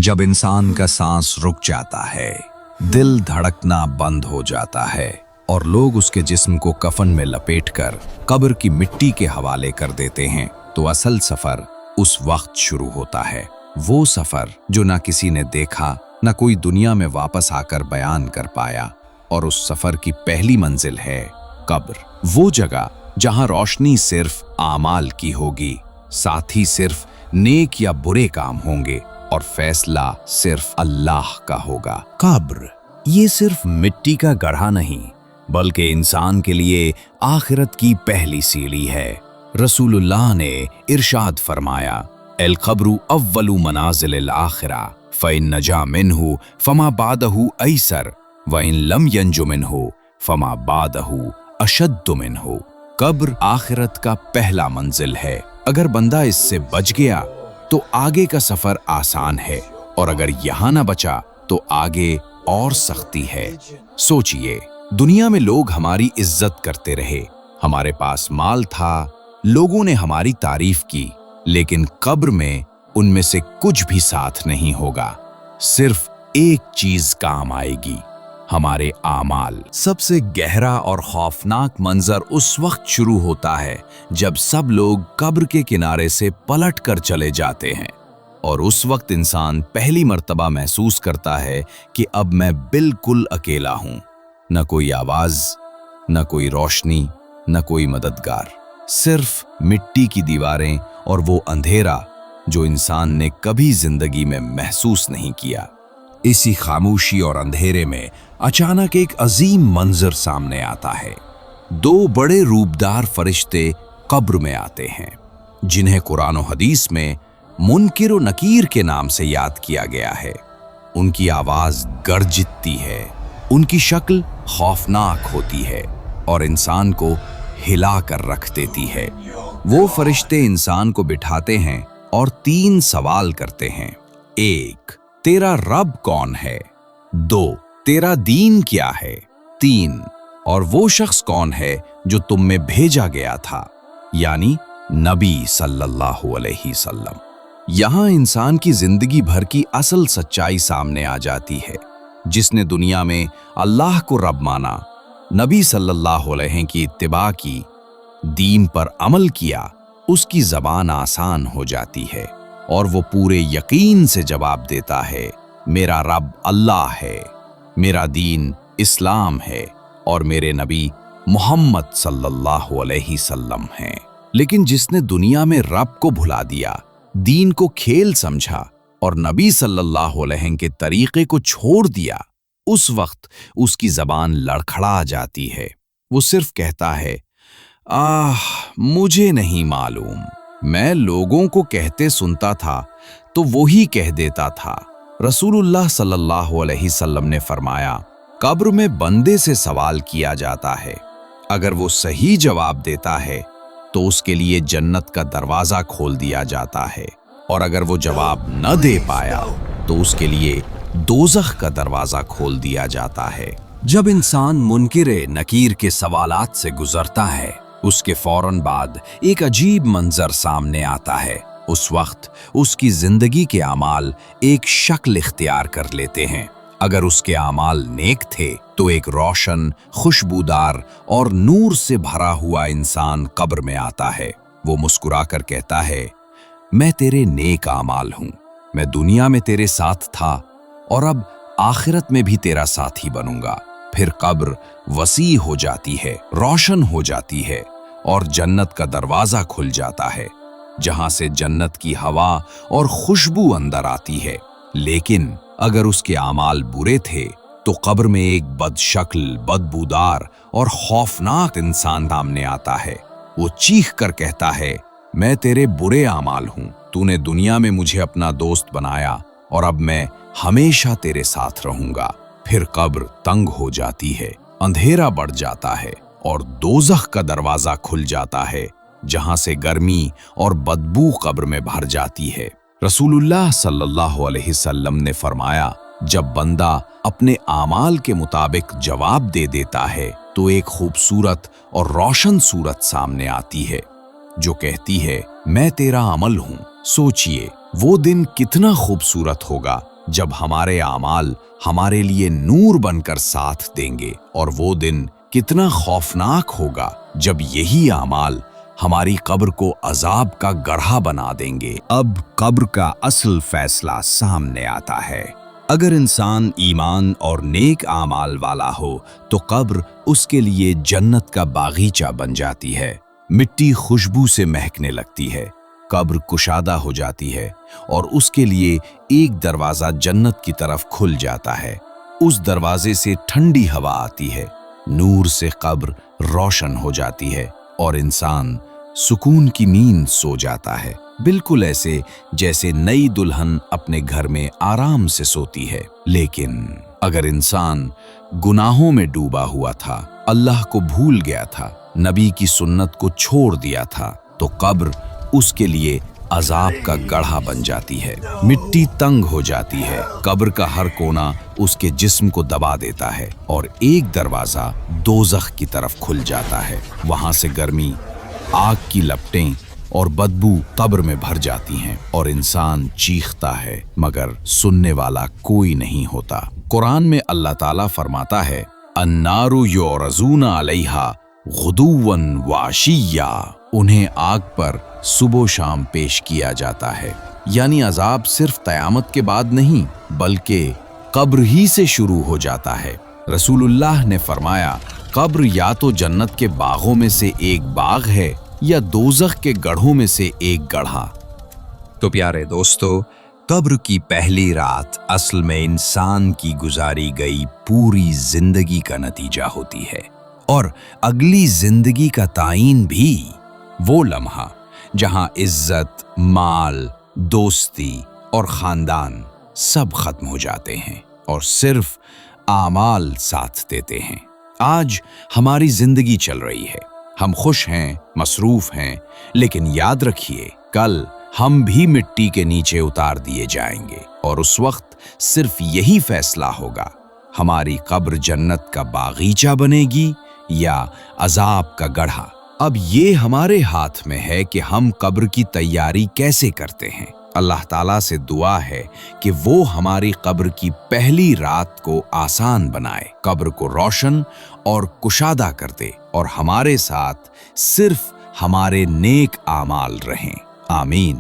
जब इंसान का सांस रुक जाता है, दिल धड़कना बंद हो जाता है और लोग उसके जिस्म को कफन में लपेटकर कब्र की मिट्टी के हवाले कर देते हैं, तो असल सफर उस वक्त शुरू होता है। वो सफर जो ना किसी ने देखा, ना कोई दुनिया में वापस आकर बयान कर पाया। और उस सफर की पहली मंजिल है कब्र। वो जगह जहां रोशनी सिर्फ आमाल की होगी, साथ ही सिर्फ नेक या बुरे काम होंगे और फैसला सिर्फ अल्लाह का होगा। कब्र ये सिर्फ मिट्टी का गड्ढा नहीं, बल्कि इंसान के लिए आखिरत की पहली सीढ़ी है। रसूलुल्लाह ने इरशाद फरमाया, अल क़ब्रु अव्वलु मनाज़िलिल आखिरा फ़इन नजा मिन्हु फ़मा बादहु ऐसर व इन लम यंजु मिन्हु फ़मा बादहु अशद्दु मिन्हु। कब्र आखिरत का पहला मंजिल है। अगर बंदा इससे बच गया तो आगे का सफर आसान है, और अगर यहां ना बचा तो आगे और सख्ती है। सोचिए, दुनिया में लोग हमारी इज्जत करते रहे, हमारे पास माल था, लोगों ने हमारी तारीफ की, लेकिन कब्र में उनमें से कुछ भी साथ नहीं होगा। सिर्फ एक चीज काम आएगी, हमारे आमाल। सबसे गहरा और खौफनाक मंजर उस वक्त शुरू होता है जब सब लोग कब्र के किनारे से पलट कर चले जाते हैं, और उस वक्त इंसान पहली मर्तबा महसूस करता है कि अब मैं बिल्कुल अकेला हूं। न कोई आवाज, न कोई रोशनी, न कोई मददगार, सिर्फ मिट्टी की दीवारें और वो अंधेरा जो इंसान ने कभी जिंदगी में महसूस नहीं किया। इसी खामोशी और अंधेरे में अचानक एक अजीम मंजर सामने आता है। दो बड़े रूपदार फरिश्ते कब्र में आते हैं, जिन्हें कुरान और हदीस में मुनकिर और नकीर के नाम से याद किया गया है। उनकी आवाज गर्जती है, उनकी शक्ल खौफनाक होती है और इंसान को हिला कर रख देती है। वो फरिश्ते इंसान को बिठाते हैं और 3 सवाल करते हैं। 1, तेरा रब कौन है? 2, तेरा दीन क्या है? 3, और वो शख्स कौन है जो तुम में भेजा गया था, यानी नबी सल्लल्लाहु अलैहि वसल्लम। यहां इंसान की जिंदगी भर की असल सच्चाई सामने आ जाती है। जिसने दुनिया में अल्लाह को रब माना, नबी सल्लल्लाहु अलैहि की इत्तिबा की, दीन पर अमल किया, उसकी ज़बान आसान हो जाती है और वो पूरे यकीन से जवाब देता है, मेरा रब अल्लाह है, मेरा दीन इस्लाम है और मेरे नबी मोहम्मद सल्लल्लाहु अलैहि वसल्लम हैं। लेकिन जिसने दुनिया में रब को भुला दिया, दीन को खेल समझा और नबी सल्लल्लाहु अलैहि के तरीके को छोड़ दिया, उस वक्त उसकी ज़बान लड़खड़ा जाती है। वो सिर्फ कहता है, मुझे नहीं मालूम, मैं लोगों को कहते सुनता था तो वो ही कह देता था। रसूलुल्लाह सल्लल्लाहु अलैहि वसल्लम ने फरमाया, कब्र में बंदे से सवाल किया जाता है, अगर वो सही जवाब देता है तो उसके लिए जन्नत का दरवाजा खोल दिया जाता है, और अगर वो जवाब न दे पाया तो उसके लिए दोज़ख का दरवाजा खोल दिया जाता है। जब इंसान मुनकिर नकीर के सवालात से गुजरता है, उसके फौरन बाद एक अजीब मंजर सामने आता है। उस वक्त उसकी जिंदगी के आमाल एक शक्ल इख्तियार कर लेते हैं। अगर उसके आमाल नेक थे तो एक रोशन, खुशबूदार और नूर से भरा हुआ इंसान कब्र में आता है। वो मुस्कुराकर कहता है, मैं तेरे नेक आमाल हूं, मैं दुनिया में तेरे साथ था और अब आखिरत में भी तेरा साथी बनूंगा। फिर कब्र वसी हो जाती है, रोशन हो जाती है और जन्नत का दरवाजा खुल जाता है, जहां से जन्नत की हवा और खुशबू अंदर आती है। लेकिन अगर उसके आमाल बुरे थे तो कब्र में एक बदशक्ल, बदबूदार और खौफनाक इंसान सामने आता है। वो चीख कर कहता है, मैं तेरे बुरे आमाल हूं, तूने दुनिया में मुझे अपना दोस्त बनाया और अब मैं हमेशा तेरे साथ रहूंगा। फिर कब्र तंग हो जाती है, अंधेरा बढ़ जाता है और दोज़ख का दरवाजा खुल जाता है, जहां से गर्मी और बदबू कब्र में भर जाती है। रसूलुल्लाह सल्लल्लाहु अलैहि वसल्लम ने फरमाया, जब बंदा अपने आमाल के मुताबिक जवाब दे देता है तो एक खूबसूरत और रोशन सूरत सामने आती है जो कहती है, मैं तेरा अमल हूं। सोचिए वो दिन कितना खूबसूरत होगा जब हमारे आमाल हमारे लिए नूर बनकर साथ देंगे। और वो दिन कितना खौफनाक होगा जब यही आमाल हमारी कब्र को अजाब का गड्ढा बना देंगे। अब कब्र का असल फैसला सामने आता है। अगर इंसान ईमान और नेक आमाल वाला हो तो कब्र उसके लिए जन्नत का बागीचा बन जाती है। मिट्टी खुशबू से महकने लगती है, कब्र कुशादा हो जाती है और उसके लिए एक दरवाज़ा जन्नत की तरफ खुल जाता है। उस दरवाजे से ठंडी हवा आती है, नूर से कब्र रोशन हो जाती है और इंसान सुकून की नींद सो जाता है, बिल्कुल ऐसे जैसे नई दुल्हन अपने घर में आराम से सोती है। लेकिन अगर इंसान गुनाहों में डूबा हुआ था, अल्लाह को भूल गया था, नबी की सुन्नत को छोड़ दिया था, तो कब्र उसके लिए अजाब का गड्ढा बन जाती है। मिट्टी तंग हो जाती है, कब्र का हर कोना उसके जिस्म को दबा देता है और एक दरवाजा दोज़ख की तरफ खुल जाता है। वहां से गर्मी, आग की लपटें और बदबू कब्र में भर जाती हैं और इंसान चीखता है मगर सुनने वाला कोई नहीं होता। कुरान में अल्लाह ताला फरमाता है, अन्नारु युरज़ूना अलैहा गुदुव्वन व अशिय्या, उन्हें आग पर सुबह शाम पेश किया जाता है। यानी अजाब सिर्फ क़यामत के बाद नहीं बल्कि कब्र ही से शुरू हो जाता है। रसूलुल्लाह ने फरमाया, कब्र या तो जन्नत के बागों में से एक बाग है या दोज़ख के गड्ढों में से एक गड्ढा। तो प्यारे दोस्तों, कब्र की पहली रात असल में इंसान की गुजारी गई पूरी जिंदगी का नतीजा होती है और अगली जिंदगी का तायीन भी वो लम्हा जहां इज्जत, माल, दोस्ती और खानदान सब खत्म हो जाते हैं और सिर्फ आमाल साथ देते हैं। आज हमारी जिंदगी चल रही है, हम खुश हैं, मसरूफ हैं, लेकिन याद रखिए कल हम भी मिट्टी के नीचे उतार दिए जाएंगे और उस वक्त सिर्फ यही फैसला होगा, हमारी कब्र जन्नत का बागीचा बनेगी या अजाब का गड्ढा। अब ये हमारे हाथ में है कि हम कब्र की तैयारी कैसे करते हैं। अल्लाह ताला से दुआ है कि वो हमारी कब्र की पहली रात को आसान बनाए, कब्र को रोशन और कुशादा कर दे और हमारे साथ सिर्फ हमारे नेक आमाल रहें। आमीन।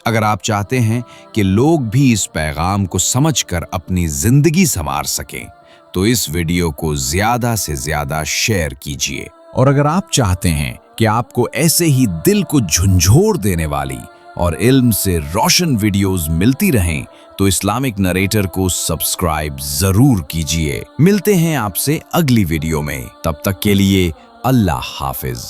अगर आप चाहते हैं कि लोग भी इस पैगाम को समझकर अपनी जिंदगी संवार सकें तो इस वीडियो को ज्यादा से ज्यादा शेयर कीजिए। और अगर आप चाहते हैं कि आपको ऐसे ही दिल को झंझोर देने वाली और इल्म से रोशन वीडियोस मिलती रहें तो इस्लामिक नरेटर को सब्सक्राइब जरूर कीजिए। मिलते हैं आपसे अगली वीडियो में, तब तक के लिए अल्लाह हाफिज।